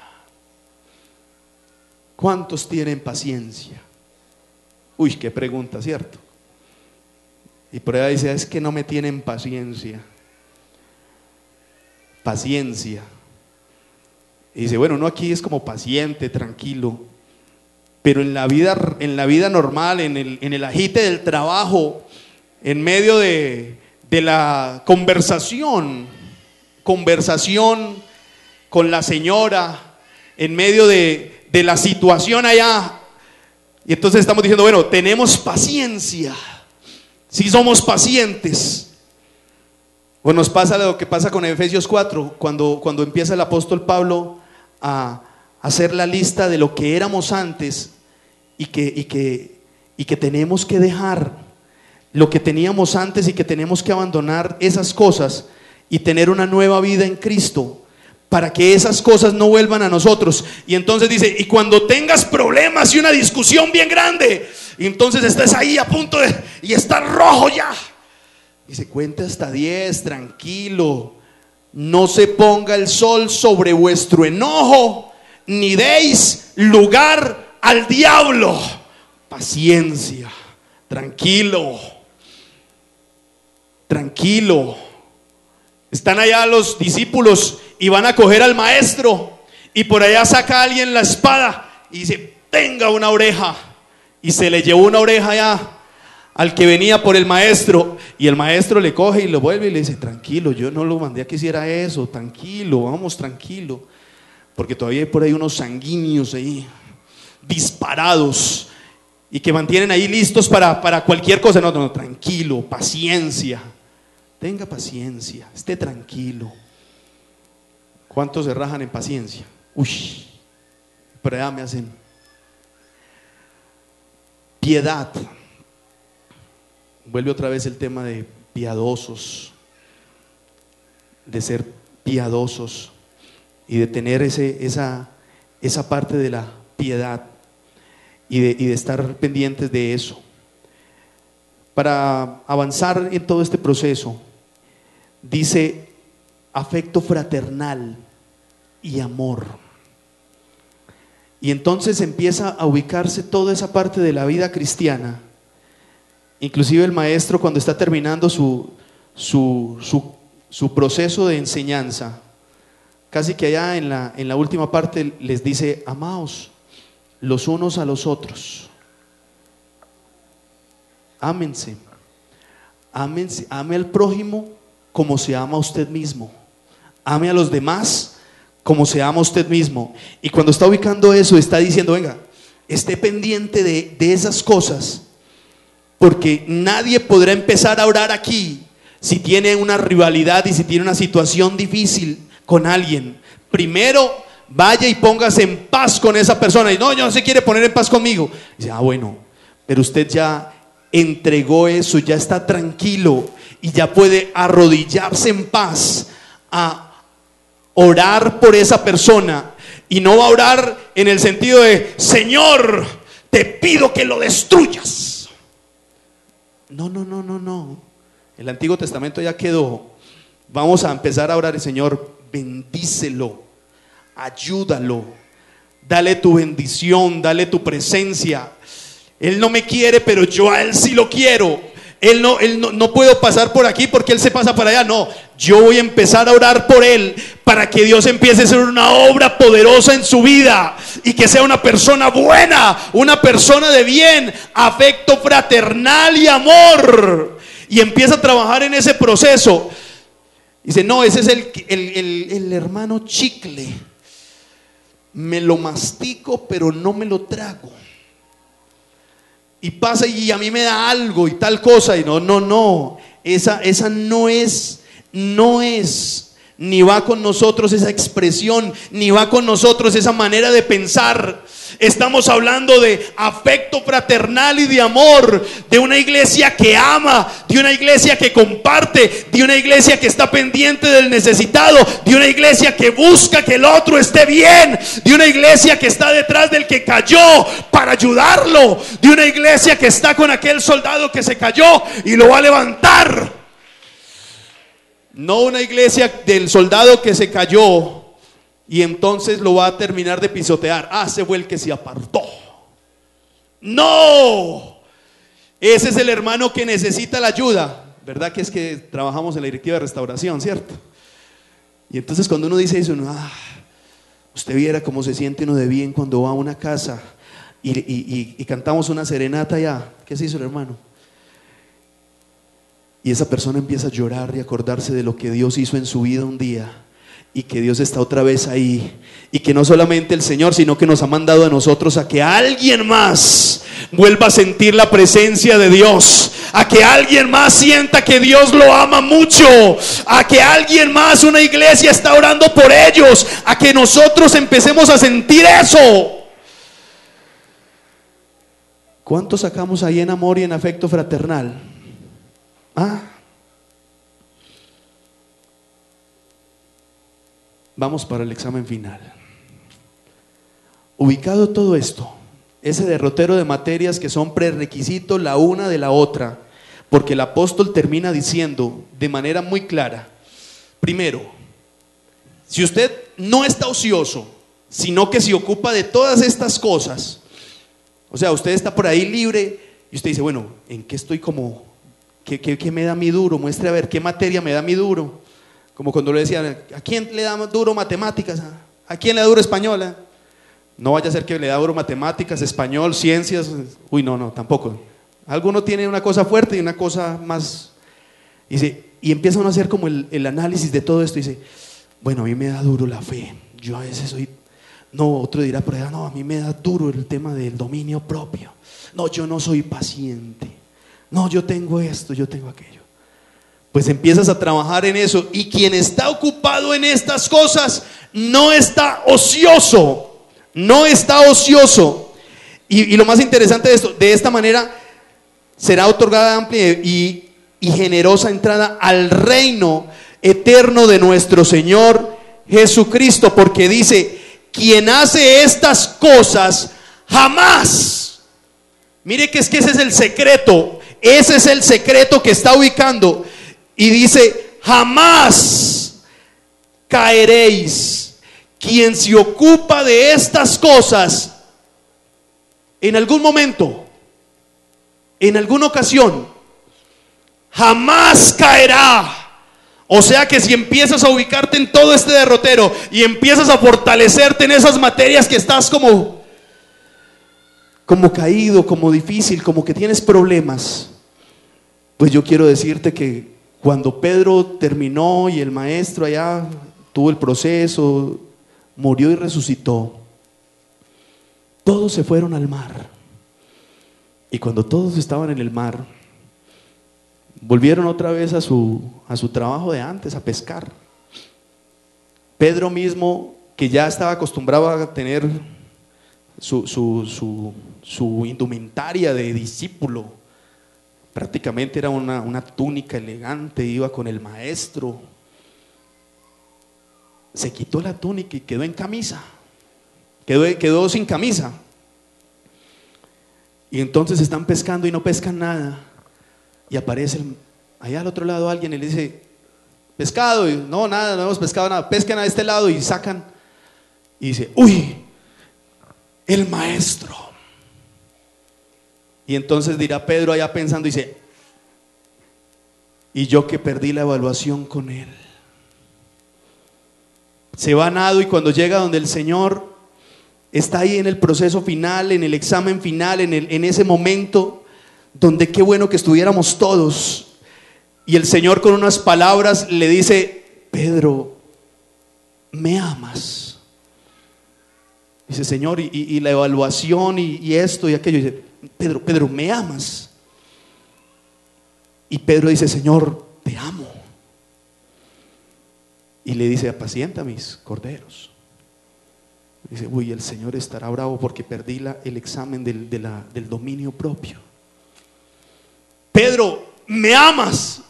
¿Cuántos tienen paciencia? Qué pregunta, ¿cierto? Y por ahí dice: es que no me tienen paciencia. Paciencia. Y dice: bueno, uno aquí es como paciente, tranquilo, pero en la vida normal, en el agite del trabajo, en medio de la conversación con la señora, en medio de la situación allá, y entonces estamos diciendo: bueno, tenemos paciencia. Si somos pacientes. Bueno, nos pasa lo que pasa con Efesios 4, cuando empieza el apóstol Pablo a hacer la lista de lo que éramos antes y que tenemos que dejar lo que teníamos antes y que tenemos que abandonar esas cosas y tener una nueva vida en Cristo, para que esas cosas no vuelvan a nosotros. Y entonces dice: y cuando tengas problemas y una discusión bien grande, y entonces estés ahí a punto y estás rojo ya, dice: cuenta hasta 10, tranquilo, no se ponga el sol sobre vuestro enojo, ni deis lugar al diablo. paciencia, tranquilo, tranquilo. Están allá los discípulos y van a coger al maestro, y por allá saca alguien la espada y dice: tenga una oreja. Y se le llevó una oreja ya al que venía por el maestro, y el maestro le coge y lo vuelve y le dice: tranquilo, yo no lo mandé a que hiciera eso, tranquilo, vamos, tranquilo, porque todavía hay por ahí unos sanguíneos ahí disparados y que mantienen ahí listos para cualquier cosa. No, no, tranquilo, paciencia, tenga paciencia, esté tranquilo. ¿Cuántos se rajan en paciencia? Uy, pero ya me hacen piedad. Vuelve otra vez el tema de piadosos, de ser piadosos y de tener esa parte de la piedad y de estar pendientes de eso. Para avanzar en todo este proceso, dice afecto fraternal y amor. Y entonces empieza a ubicarse toda esa parte de la vida cristiana. Inclusive el maestro, cuando está terminando su proceso de enseñanza, casi que allá en la última parte les dice: amaos los unos a los otros, ámense, ámense, ame al prójimo como se ama a usted mismo, ame a los demás como se ama a usted mismo. Y cuando está ubicando eso, está diciendo: venga, esté pendiente de esas cosas, porque nadie podrá empezar a orar aquí si tiene una rivalidad y si tiene una situación difícil con alguien. Primero vaya y póngase en paz con esa persona. Y no se quiere poner en paz conmigo. Dice: bueno, pero usted ya entregó eso, ya está tranquilo y ya puede arrodillarse en paz a orar por esa persona. Y no va a orar en el sentido de: Señor, te pido que lo destruyas. No. El Antiguo Testamento ya quedó. Vamos a empezar a orar: Señor, bendícelo, ayúdalo, dale tu bendición, dale tu presencia. Él no me quiere, pero yo a él sí lo quiero. Él no puedo pasar por aquí porque él se pasa para allá. No, yo voy a empezar a orar por él para que Dios empiece a hacer una obra poderosa en su vida y que sea una persona buena, una persona de bien, afecto fraternal y amor. Y empieza a trabajar en ese proceso. Dice: no, ese es el hermano chicle. Me lo mastico, pero no me lo trago. Y pasa y a mí me da algo y tal cosa. Y no. Esa no es, ni va con nosotros esa expresión, ni va con nosotros esa manera de pensar. Estamos hablando de afecto fraternal y de amor, de una iglesia que ama, de una iglesia que comparte, de una iglesia que está pendiente del necesitado, de una iglesia que busca que el otro esté bien, de una iglesia que está detrás del que cayó para ayudarlo, de una iglesia que está con aquel soldado que se cayó y lo va a levantar. No una iglesia del soldado que se cayó y entonces lo va a terminar de pisotear. Se fue el que se apartó. No, ese es el hermano que necesita la ayuda. ¿Verdad que es que trabajamos en la directiva de restauración, cierto? Y entonces cuando uno dice eso, usted viera cómo se siente uno de bien cuando va a una casa y cantamos una serenata ya. ¿Qué se hizo el hermano? Y esa persona empieza a llorar y acordarse de lo que Dios hizo en su vida un día, y que Dios está otra vez ahí, y que no solamente el Señor, sino que nos ha mandado a nosotros a que alguien más vuelva a sentir la presencia de Dios, a que alguien más sienta que Dios lo ama mucho, a que alguien más, una iglesia está orando por ellos, a que nosotros empecemos a sentir eso. ¿Cuánto sacamos ahí en amor y en afecto fraternal? Vamos para el examen final. Ubicado todo esto, ese derrotero de materias que son prerequisitos la una de la otra, porque el apóstol termina diciendo de manera muy clara: primero, si usted no está ocioso, sino que se ocupa de todas estas cosas, O sea, usted está por ahí libre y usted dice, bueno, ¿en qué estoy como? ¿Qué me da mi duro? Muestre a ver, ¿qué materia me da mi duro? Como cuando le decían, ¿a quién le da duro matemáticas? ¿A quién le da duro español? No vaya a ser que le da duro matemáticas, español, ciencias. Uy, no, tampoco. Alguno tiene una cosa fuerte y una cosa más. Y empieza uno a hacer como el análisis de todo esto y dice, bueno, a mí me da duro la fe. Yo a veces soy... No, otro dirá por allá, no, a mí me da duro el tema del dominio propio. No, yo no soy paciente. No, yo tengo esto, yo tengo aquello. Pues empiezas a trabajar en eso, y quien está ocupado en estas cosas no está ocioso. No está ocioso. Y lo más interesante de esto, de esta manera será otorgada amplia y generosa entrada al reino eterno de nuestro Señor Jesucristo, porque dice, quien hace estas cosas jamás. Mire que ese es el secreto. Ese es el secreto que está ubicando. Y dice, jamás caeréis. Quien se ocupa de estas cosas, en algún momento, en alguna ocasión, jamás caerá. O sea que si empiezas a ubicarte en todo este derrotero y empiezas a fortalecerte en esas materias que estás como caído, como difícil, como que tienes problemas, pues yo quiero decirte que cuando Pedro terminó y el maestro allá tuvo el proceso, murió y resucitó, todos se fueron al mar. Y cuando todos estaban en el mar, volvieron otra vez a su trabajo de antes, a pescar. Pedro mismo, que ya estaba acostumbrado a tener su indumentaria de discípulo, prácticamente era una túnica elegante, iba con el maestro, se quitó la túnica y quedó en camisa, quedó sin camisa. Y entonces están pescando y no pescan nada. Y aparece allá al otro lado alguien y le dice, pescado. Y no, nada, no hemos pescado nada. Pescan a este lado y sacan. Y dice, uy, el maestro. Y entonces dirá Pedro allá pensando, dice, y yo que perdí la evaluación con él. Se va a nado, y cuando llega donde el Señor está ahí en el proceso final, en el examen final, en ese momento donde qué bueno que estuviéramos todos, y el Señor con unas palabras le dice, Pedro, ¿me amas? Dice, Señor, y la evaluación y esto y aquello. Dice, Pedro, ¿me amas? Y Pedro dice, Señor, te amo. Y le dice, apacienta mis corderos. Dice, uy, el Señor estará bravo porque perdí el examen del dominio propio. Pedro, ¿me amas?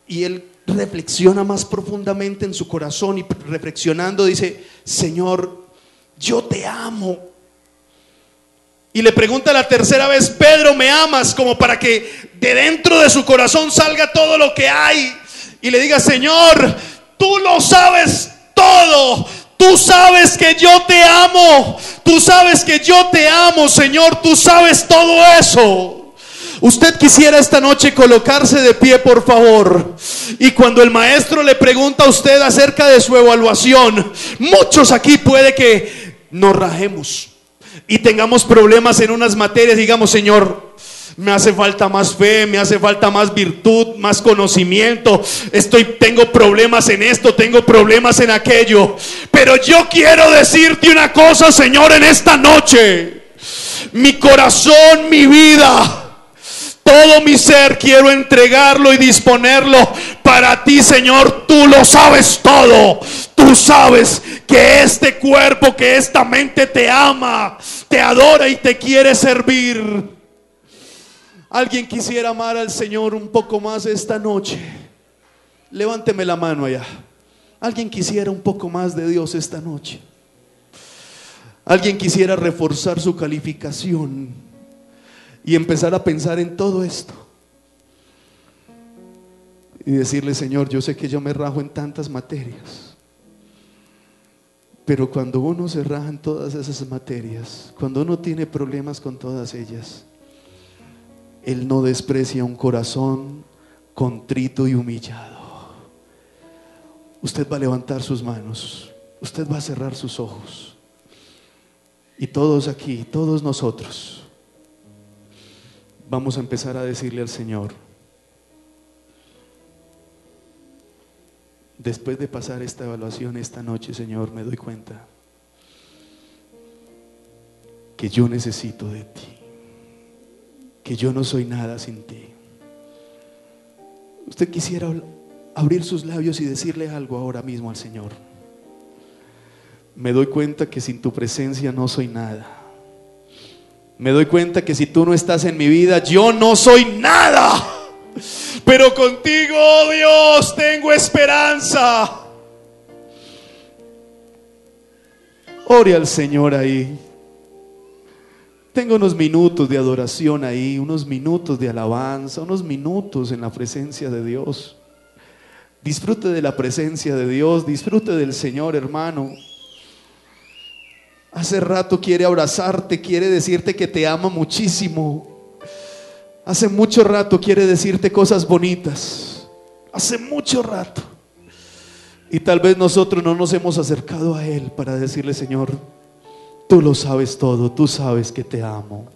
Y él reflexiona más profundamente en su corazón, y reflexionando dice, Señor, yo te amo. Y le pregunta la tercera vez, Pedro, ¿me amas? Como para que de dentro de su corazón salga todo lo que hay, y le diga, Señor, tú lo sabes todo. Tú sabes que yo te amo. Tú sabes que yo te amo, Señor. Tú sabes todo eso. Usted quisiera esta noche colocarse de pie, por favor. Y cuando el maestro le pregunta a usted acerca de su evaluación, muchos aquí puede que nos rajemos y tengamos problemas en unas materias. Digamos, Señor, me hace falta más fe, me hace falta más virtud, más conocimiento. Tengo problemas en esto, tengo problemas en aquello. Pero yo quiero decirte una cosa, Señor, en esta noche. Mi corazón, mi vida, todo mi ser quiero entregarlo y disponerlo para ti, Señor. Tú lo sabes todo. Tú sabes que este cuerpo, que esta mente te ama, te adora y te quiere servir. ¿Alguien quisiera amar al Señor un poco más esta noche? Levánteme la mano allá. ¿Alguien quisiera un poco más de Dios esta noche? ¿Alguien quisiera reforzar su calificación y empezar a pensar en todo esto? Y decirle, Señor, yo sé que yo me rajo en tantas materias, Pero cuando uno se raja en todas esas materias, cuando uno tiene problemas con todas ellas, Él no desprecia un corazón contrito y humillado. Usted va a levantar sus manos, usted va a cerrar sus ojos, y todos aquí, todos nosotros, vamos a empezar a decirle al Señor, después de pasar esta evaluación esta noche, Señor, me doy cuenta que yo necesito de ti, que yo no soy nada sin ti. Usted quisiera abrir sus labios y decirle algo ahora mismo al Señor. Me doy cuenta que sin tu presencia no soy nada. Me doy cuenta que si tú no estás en mi vida, yo no soy nada. Pero contigo, oh Dios, tengo esperanza. Ore al Señor ahí. Tenga unos minutos de adoración ahí, unos minutos de alabanza, unos minutos en la presencia de Dios. Disfrute de la presencia de Dios, disfrute del Señor, hermano. Hace rato quiere abrazarte, quiere decirte que te ama muchísimo. Hace mucho rato quiere decirte cosas bonitas. Hace mucho rato. Y tal vez nosotros no nos hemos acercado a Él para decirle: Señor, tú lo sabes todo, tú sabes que te amo.